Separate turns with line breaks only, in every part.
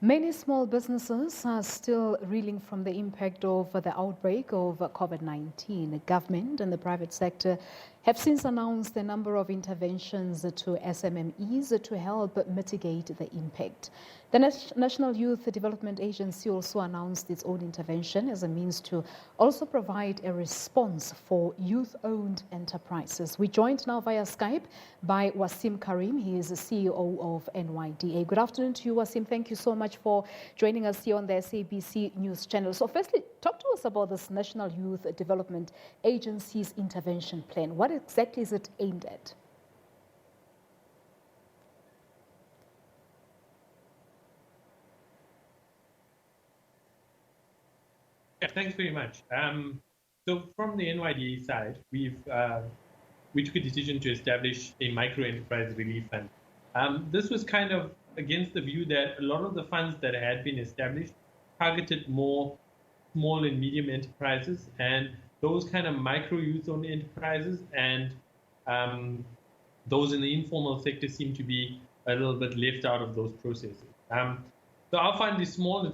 Many small businesses are still reeling from the impact of the outbreak of COVID-19. The government and the private sector have since announced a number of interventions to SMMEs to help mitigate the impact. The National Youth Development Agency also announced its own intervention as a means to also provide a response for youth-owned enterprises. We're joined now via Skype by Waseem Carrim. He is the CEO of NYDA. Good afternoon to you, Waseem. Thank you so much for joining us here on the SABC News Channel. So firstly, talk to us about this National Youth Development Agency's intervention plan. What exactly is it aimed at?
Yeah, thanks very much. So from the NYDA side, we took a decision to establish a micro enterprise relief fund. This was kind of against the view that a lot of the funds that had been established targeted more small and medium enterprises, and those kind of micro youth-owned enterprises and those in the informal sector seem to be a little bit left out of those processes. So our fund is small.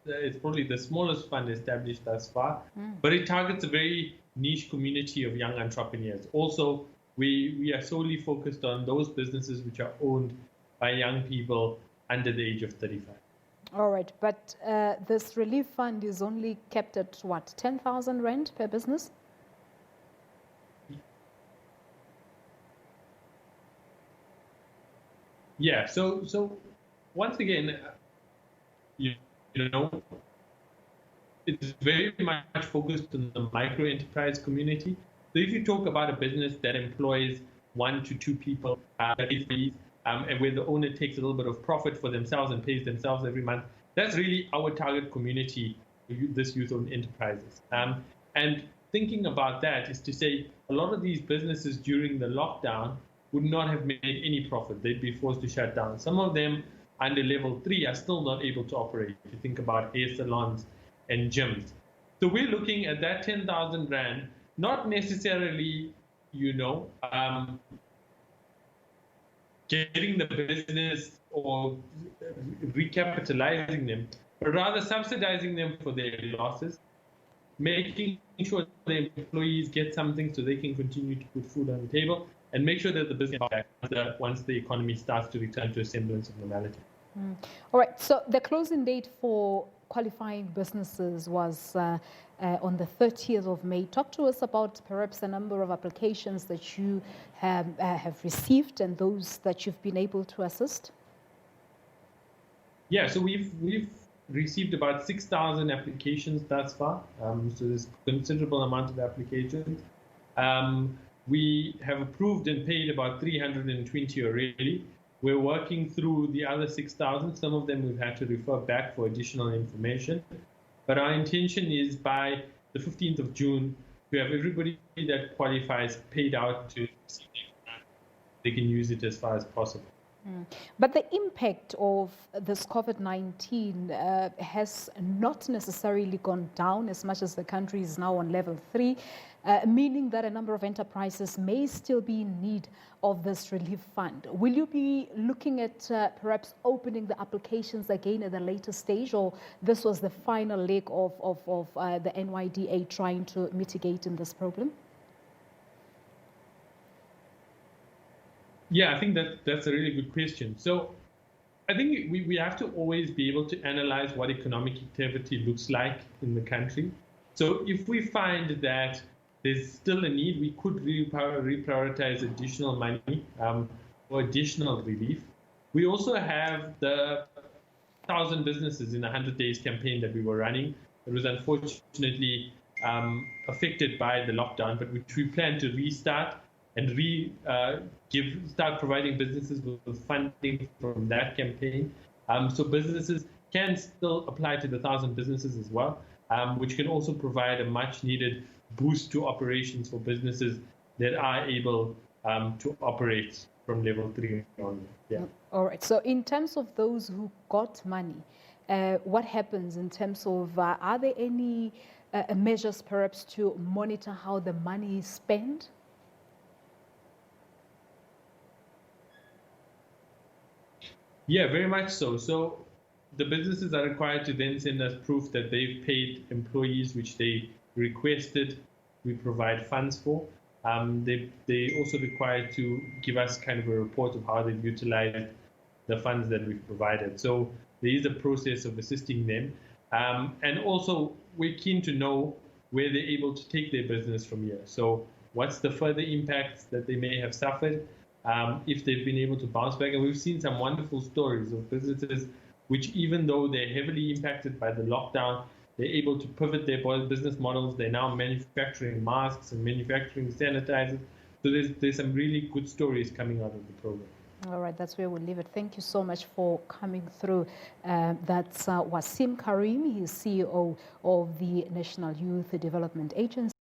It's probably the smallest fund established thus far, but it targets a very niche community of young entrepreneurs. Also, we are solely focused on those businesses which are owned by young people under the age of 35.
All right, but this relief fund is only kept at what, 10,000 rand per business?
Yeah, so once again, you know, it's very much focused on the micro enterprise community. So if you talk about a business that employs 1 to 2 people, and where the owner takes a little bit of profit for themselves and pays themselves every month, that's really our target community, this youth-owned enterprises. And thinking about that is to say a lot of these businesses during the lockdown would not have made any profit. They'd be forced to shut down. Some of them under level 3 are still not able to operate. If you think about hair salons and gyms. So we're looking at that 10,000 rand, not necessarily, getting the business or recapitalizing them, but rather subsidizing them for their losses, making sure the employees get something so they can continue to put food on the table, and make sure that the business is back once the economy starts to return to a semblance of normality.
All right, so the closing date for qualifying businesses was on the 30th of May. Talk to us about perhaps the number of applications that you have received and those that you've been able to assist.
Yeah, so we've received about 6,000 applications thus far. So there's a considerable amount of applications. We have approved and paid about 320 already. We're working through the other 6,000. Some of them we've had to refer back for additional information. But our intention is by the 15th of June to have everybody that qualifies paid out to see they can use it as far as possible.
But the impact of this COVID-19 has not necessarily gone down as much as the country is now on level 3, meaning that a number of enterprises may still be in need of this relief fund. Will you be looking at perhaps opening the applications again at a later stage, or this was the final leg of the NYDA trying to mitigate in this problem?
Yeah, I think that's a really good question. So I think we have to always be able to analyze what economic activity looks like in the country. So if we find that there's still a need, we could reprioritize additional money or additional relief. We also have the 1,000 businesses in a 100 days campaign that we were running. It was unfortunately affected by the lockdown, but which we plan to restart and start providing businesses with funding from that campaign. So businesses can still apply to the 1,000 businesses as well, which can also provide a much needed boost to operations for businesses that are able to operate from level 3 on. Yeah.
All right. So in terms of those who got money, what happens in terms of, are there any measures perhaps to monitor how the money is spent?
Yeah, very much so. So the businesses are required to then send us proof that they've paid employees which they requested we provide funds for. They also required to give us kind of a report of how they've utilized the funds that we've provided. So there is a process of assisting them. And also, we're keen to know where they're able to take their business from here. So what's the further impacts that they may have suffered, if they've been able to bounce back. And we've seen some wonderful stories of businesses which, even though they're heavily impacted by the lockdown, they're able to pivot their business models. They're now manufacturing masks and manufacturing sanitizers. So there's some really good stories coming out of the program.
All right, that's where we'll leave it. Thank you so much for coming through. That's Waseem Carrim. He's CEO of the National Youth Development Agency.